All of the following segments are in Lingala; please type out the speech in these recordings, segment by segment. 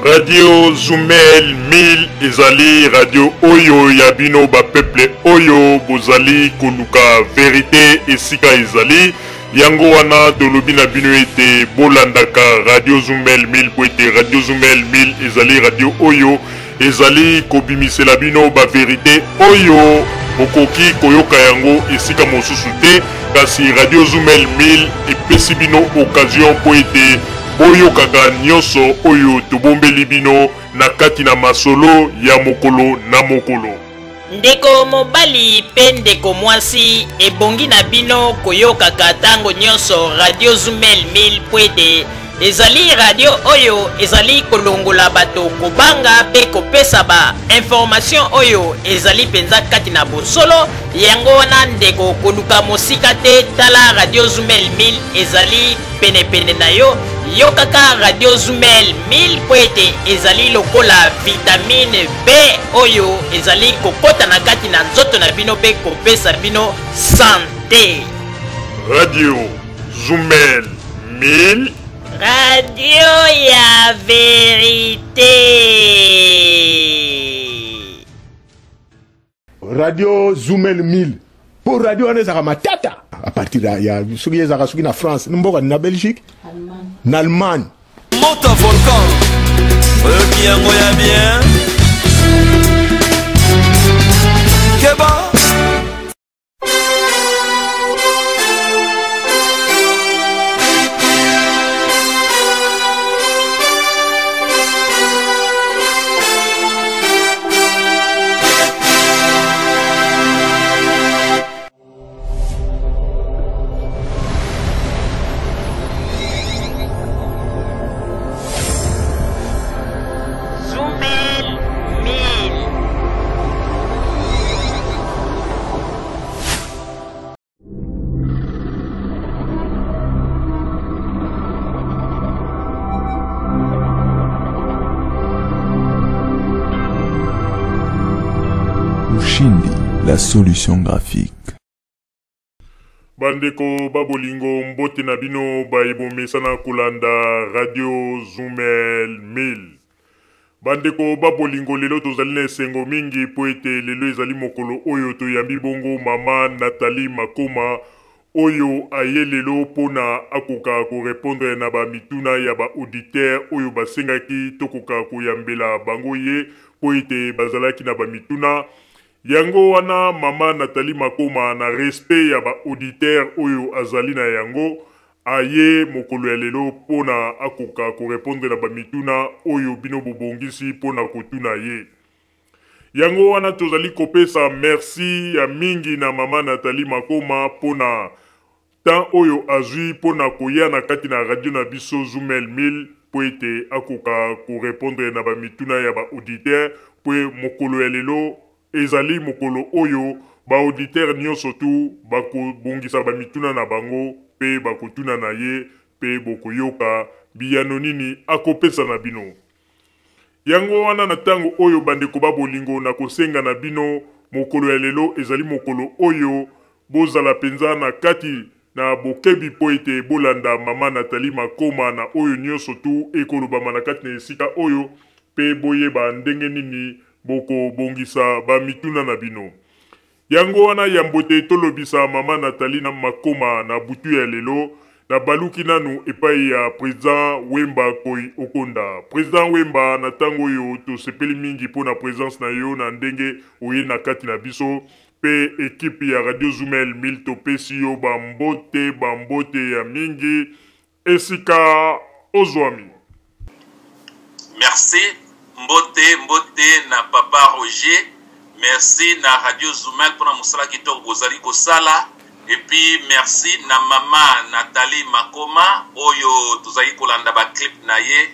Radio Zumel 1000 ezali radio oyo ya bino ba peuple oyo bozali koluka vérité esika ezali yango wana tolobi na bino ete bolandaka Radio Zumel 1000 po ete Radio Zumel 1000 ezali radio oyo ezali kobimisela bino ba vérité oyo bokoki koyoka yango esika mosusu te kasi Radio Zumel 1000 epesi bino occasion po ete boyokaka nyonso oyo tobombeli bino na kati na masolo ya mokolo na mokolo. Ndeko mobali pe ndeko mwasi ebongi na bino koyokaka tango nyonso Radio Zumel 1000 pwede ezali radio oyo ezali kolongola bato kobanga pe kopesa ba information oyo ezali penza kati na bosolo yango wana ndeko koluka mosika te tala Radio Zumel 1000 ezali pene na yo yokaka Radio Zumel 1000 pwete ezali lokola vitamine B oyo ezali kokota na kati na nzoto na bino pe kopesa bino santé. Radio Zumel 1000 Radio ya vérité. Radio Zumel 1000 pour radio on ezaka matata à partir ya suki ezaka suki na France mboka na Belgique na Allemagne Moto volcan qui yango ya bien Keba Ushindi, la solution graphique. Bandeko babolingo mbote na bino baebomesana kulanda Radio Zumel 1000. Bandeko babolingo lelo tozali na esengo mingi po ete lelo ezali mokolo oyo toyambi bongo mama Nathalie Makoma oyo aye lelo pona akoka korepondre na ba mituna ya ba auditeur oyo basengaki tokoka koyambela bango ye po ete bazalaki na ba mituna. Yango wana mama Nathalie Makoma na respect ya ba auditeur oyo azali na yango aye mokolo ya lelo pona akoka korepondre na ba mituna oyo bino bobongisi pona kotuna ye. Yango wana tozali kopesa merci ya mingi na mama Nathalie Makoma pona tan oyo azui pona koya na kati na radio na biso Zumel 1000 po ete akoka korepondre na ba mituna ya ba auditeur po mokolo ya lelo ezali mokolo oyo ba auditeur nyonso tu bakobongisa ba mituna na bango pe bakotuna na ye pe bokoyoka biyano nini akopesa na bino. Yango wana na tango oyo bandeko babolingo na kosenga na bino mokolo ya lelo ezali mokolo oyo bozala penza na kati na bokebi po ete bolanda mama Nathalie Makoma na oyo nyonso tu ekolobama na kati na esika oyo pe boyeba ndenge nini boko bongisa ba mituna na bino. Yango wana yambote tolobisa mama Nathalie na Makoma na butu ya lelo na baluki nanu epai ya président Wemba Koi Okonda. Président Wemba na tango yo to sepeli mingi po na présence na yo na ndenge oye na kati na biso pe ekipe ya Radio Zumel 1000 to pesi yo bambote ya mingi esika ozwami. Merci mbote na papa Roger, merci na Radio Zumel pour na musala kitoko bozali kosala et puis merci na mama Nathalie Makoma oyo tozali kolanda ba clip na ye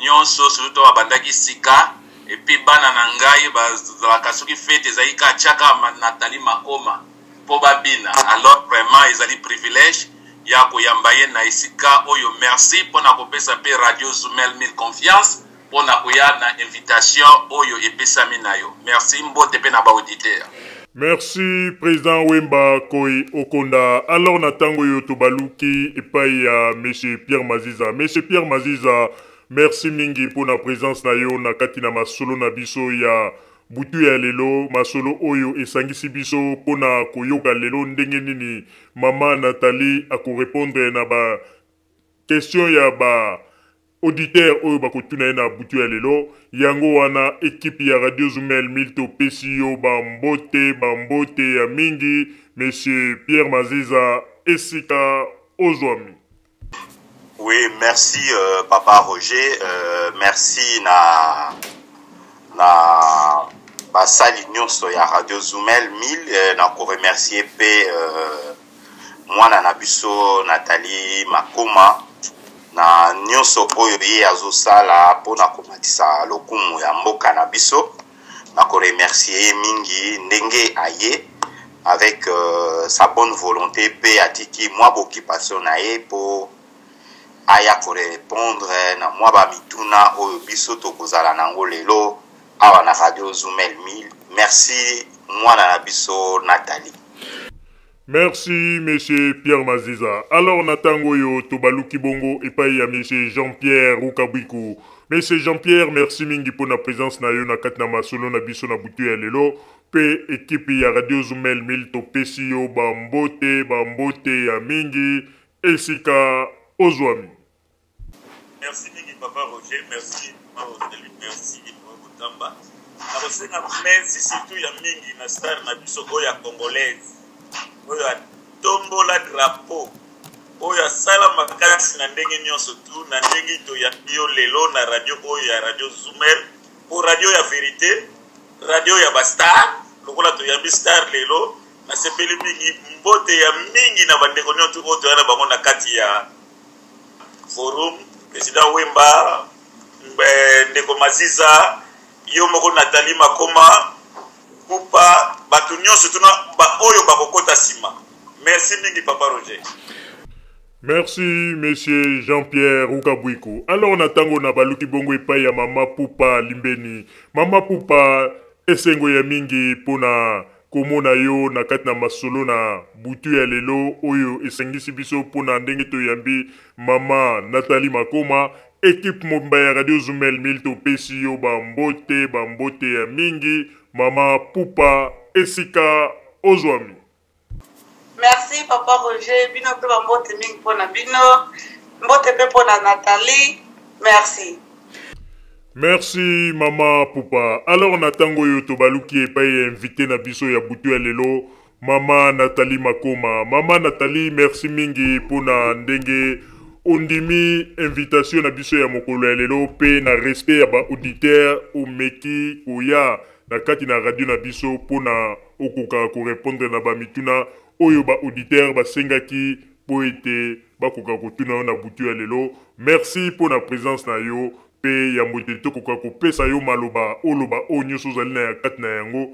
nyonso surtout abandaki sika et puis bana na ngai bazalaka soki fete ezali ka chaka Nathalie Makoma po babina. Alors vraiment ezali privilège ya koyamba ye na esika oyo. Merci pour na kopesa pe Radio Zumel 1000 confiance pona koya na invitation oyo epesami na yo. Merci mbote pe na ba auditeur. Merci président Wemba Koi Okonda. Alors na tango yo tobaluki epai ya monsieur Pierre Maziza. Monsieur Pierre Maziza merci mingi pona présence na yo na kati na masolo na biso ya butu ya lelo masolo oyo esangisi biso pona koyoka lelo ndenge nini mama Nathalie akorépondre na ba question ya ba auditeur oyo bakotuna na butu ya lelo yango wana ekipe ya Radio Zumel 1000 to pesio bambote ya mingi monsieur Pierre Maziza esika ozwami. Oui, merci Papa Roger, merci na basali nyonso ya Radio Zumel 1000 na ko remercier pe mwana na biso Nathalie Makoma na nyonso oyo ye azosala pona komatisa lokumu ya mboka na biso na ko remercier mingi ndenge aye avec sa bonne volonté pe atiki mwa bokipation na ye po aya ko répondre na mwa ba mituna oyo biso tokozala nango lelo awa na Radio Zumel 1000. Merci mwana na biso Nathalie. Merci monsieur Pierre Maziza. Alors natango yo tobaluki bongo epai ya monsieur Jean-Pierre Rukabwiku. Monsieur Jean-Pierre, merci mingi pour na présence na yo na kati na masolo na biso na butu ya lelo pe ekipe ya Radio Zumel 1000 to pesi yo bambote ya mingi esika ozwami. Merci mingi Papa Roger, merci merci Mutamba. Merci surtout ya mingi na star na biso oya congolaise. Oya tombola drapeau. Oya sala makasi na ndenge nyonso tu na ndenge to ya bio lelo na radio oya Radio Zumel pour radio ya vérité, radio ya bastar, lokola to ya star lelo na sepeli mingi mbote ya mingi na bandeko nyonso oto yana bango na kati ya forum Président Wemba ndeko Maziza yo moko Nathalie Makoma kupa batu nyonso tuna ba oyo bakokota sima. Merci mingi Papa Roger. Merci monsieur Jean-Pierre Rukabwiku. Alors natango na baluki bongo epai ya mama Pupa Limbeni. Mama Pupa esengo ya mingi pona komona yo na kati na masolo na butu ya lelo oyo esengisi biso pona ndenge to yambi mama Nathalie Makoma. Équipe mobile ya Radio Zumel 1000 to pesi yo bambote ya mingi mama Pupa esika ozwami. Merci Papa Roger, bino pe bambote mingi pona bino, mbote pe pona Nathalie, merci. Merci mama Pupa. Alors natango yo to baluki epai invité na biso ya butu ya lelo mama Nathalie Makoma. Mama Nathalie, merci mingi pona ndenge ondimi invitation na biso ya mokolo ya lelo pe na respect ya ba auditeur omeki koya na kati na radio na biso pona okoka ko répondre na ba mituna oyo ba auditeur basengaki po ete bakoka kotuna na butu ya lelo. Merci pour na présence na yo pe ya mbote tokoka kopesa yo maloba oloba o nyonso zali na ya kati na yango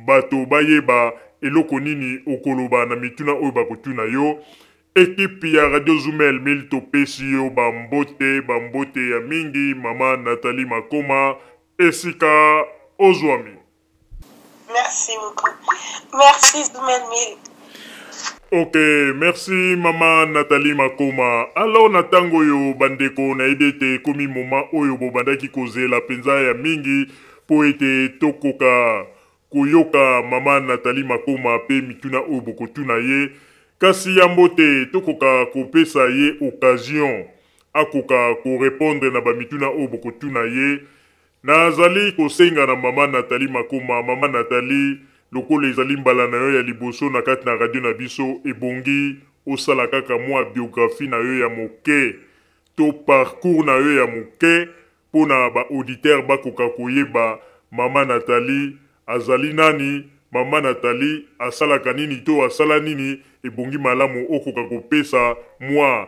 bato bayeba eloko nini okoloba na mituna oyo bakotuna yo. Équipe ya Radio Zumel 1000 to pesi yo bambote ya mingi mama Nathalie Makoma esika ozwami. Merci beaucoup. Merci Zumel 1000. Ok, merci mama Nathalie Makoma. Alors natango yo bandeko na idete komi moma oyo bobandaki kozela penza ya mingi po ete tokoka koyoka mama Nathalie Makoma pe mituna oyo bokotuna ye. Kasi yambote tokoka kopesa ye occasion akoka ko répondre na bamituna oyo bokotuna ye. Nazali kosenga na mama Nathalie Makoma. Mama Nathalie lokolo ezali mbala na yo ya liboso na kati na radio na biso ebongi osala kaka mwa biographie na yo ya moke to parcours na yo ya moke pona ba auditeur bakoka koyeba mama Nathalie azali nani, mama Nathalie asalaka nini to asala nini. Ebongi malamu okoka kopesa mwa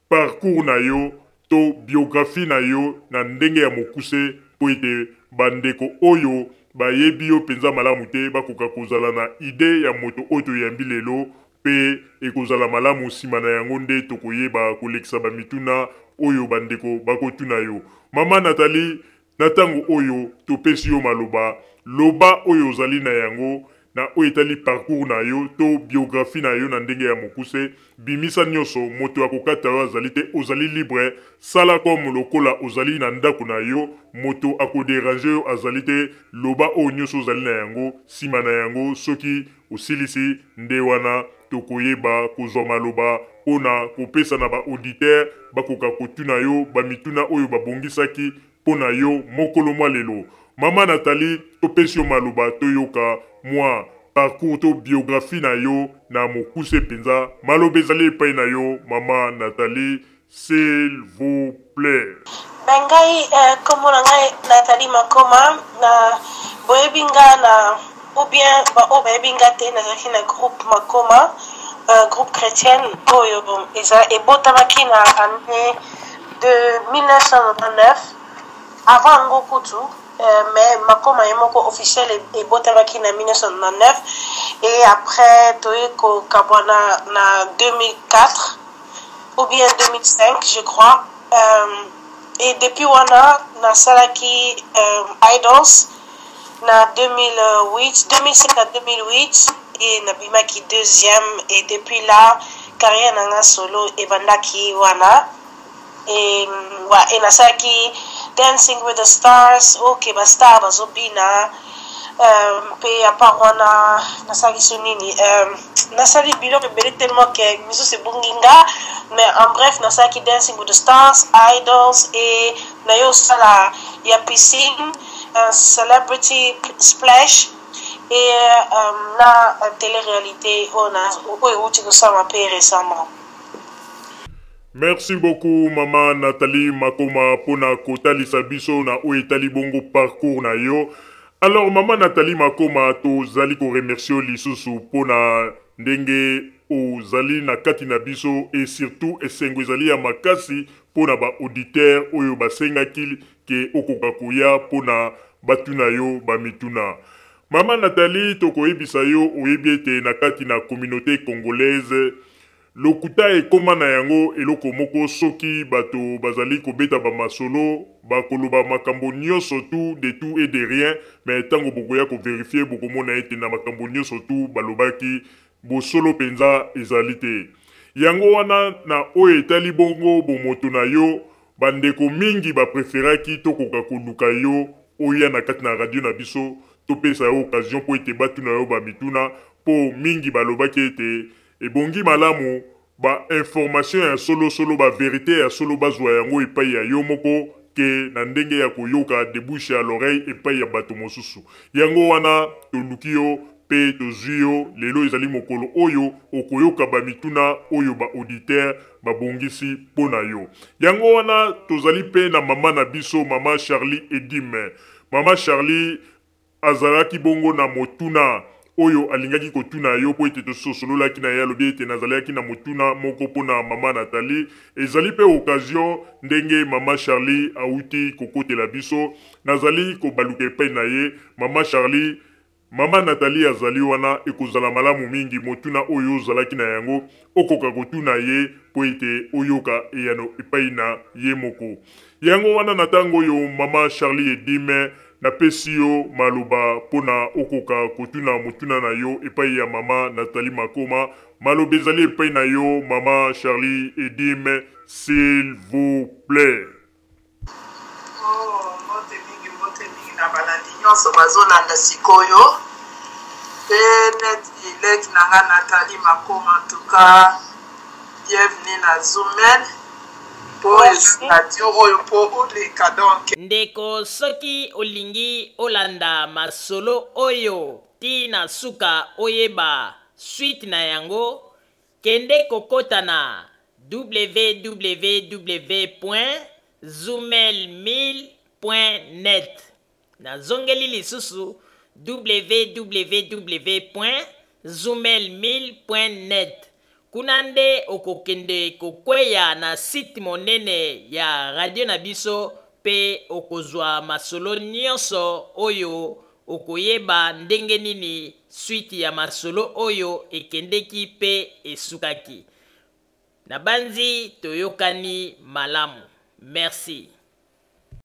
parcours na yo to biographie na yo na ndenge ya mokuse po ete bandeko oyo bayebi yo penza malamu te bakoka kozala na ide ya moto oyo yambi lelo pe ekozala malamu nsima na yango nde tokoyeba kolekisa bamituna oyo bandeko bakotuna yo. Mama Nathalie, na tango oyo topesi yo maloba loba oyo ozali na yango na oyo etali parcours na yo to biographie na yo na ndenge ya mokuse bimisa nyonso moto akokata yo azali te ozali libre sala comme lokola ozali na ndako na yo moto akoderange yo azali te loba oyo nyonso ozali na yango nsima na yango soki osilisi nde wana tokoyeba kozwa maloba mpona kopesa na baauditeur bakoka kotuna yo bamituna oyo babongisaki mpona yo mokolo mwa lelo. Mama Nathalie topesi yo maloba toyoka mwa parcours to biographie na yo na mokuse penza maloba ezali epai na yo Mama Nathalie, s'il vous plaît. Bengai komo na ngai Nathalie Makoma na boyebinga na ou bien ba o boyebinga te na na groupe Makoma groupe chrétien oyo eza ebotamaki na année de 1999 avant Ngokutu. Mais Makoma Yemoko officiel et botamaki na 1999 et après Toeko Kabwana na 2004 ou bien 2005 je crois et depuis wana na salaki Idols na 2005 à 2008 et na bimaki deuxième et depuis là carrière nanga solo et bandaki wana et na salaki Dancing with the Stars, okay, basta bazobina, pe aparwana nasali sunini, nasali biloko bele tellement que miso c'est bunginga, mais en bref nasali Dancing with the Stars, Idols et nayo sala ya piscine, Celebrity Splash et na télé-réalité on uti kusama pe récemment. Merci beaucoup Mama Nathalie Makoma pona kotalisa biso na oyo etali bongo parcours na yo. Alors Mama Nathalie Makoma tozali ko remercier lisusu pona ndenge ozali na kati na biso et surtout esengo ezali ya makasi pona ba auditeur oyo basengaki ke okoka koya pona batuna yo bamituna. Mama Nathalie tokoyebisa yo oyebi ete na kati na communauté congolaise lokuta ekoma na yango eloko moko soki bato bazali kobeta ba masolo bakoloba makambo nyonso tout de tout et de rien mais tango bokoya ko vérifier bokomona ete na makambo nyonso tout balobaki bosolo penza ezali te. Yango wana na oyo etali bongo bomoto na yo bandeko mingi bapreferaki tokoka koluka yo oya na kati na radio na biso topesa yo occasion po ete batuna yo bamituna po mingi balobaki ete ebongi malamu ba information ya solo ba vérité ya solo bazwa yango epai ya yo moko ke na ndenge ya koyoka de bouche à l'oreille epai ya bato mosusu. Yango wana toluki yo pe tozwi yo lelo ezali mokolo oyo okoyoka bamituna oyo ba auditeur babongisi pona yo. Yango wana tozali pe na mama na biso Mama Charlie Edime. Mama Charlie azalaki bongo na motuna oyo alingaki kotuna yo po ete tososololaki na ye alobi ete nazalaki na motuna moko pona Mama Nathalie. Ezali pe occasion ndenge Mama Charlie auti kokotela biso nazali kobaluka epai na ye Mama Charlie. Mama Nathalie azali wana ekozala malamu mingi motuna oyo ozalaki na yango okoka kotuna ye po ete oyoka eyano epai na ye moko. Yango wana na tango oyo Mama Charlie Edime napesi yo maloba pona okoka kotuna motuna na yo epai ya Mama Nathalie Makoma. Maloba ezali epai na yo Mama Charlie Edime, s'il vous plaît. Mbote mingi na balandi nyonso bazolanda sikoyo pe neti leki nanga Nathalie Makoma en tout cas bienvenue na Zoomel. Ndeko soki olingi olanda masolo oyo tina suka oyeba suite na yango kende kokota na www.zoomel1000.net na zongeli lisusu www.zoomel1000.net kuna nde okokende kokweya na site monene ya radio na biso pe okozwa masolo nyonso oyo okoyeba ndenge nini suite ya masolo oyo ekendeki pe esukaki. Na banzi toyokani malamu. Merci.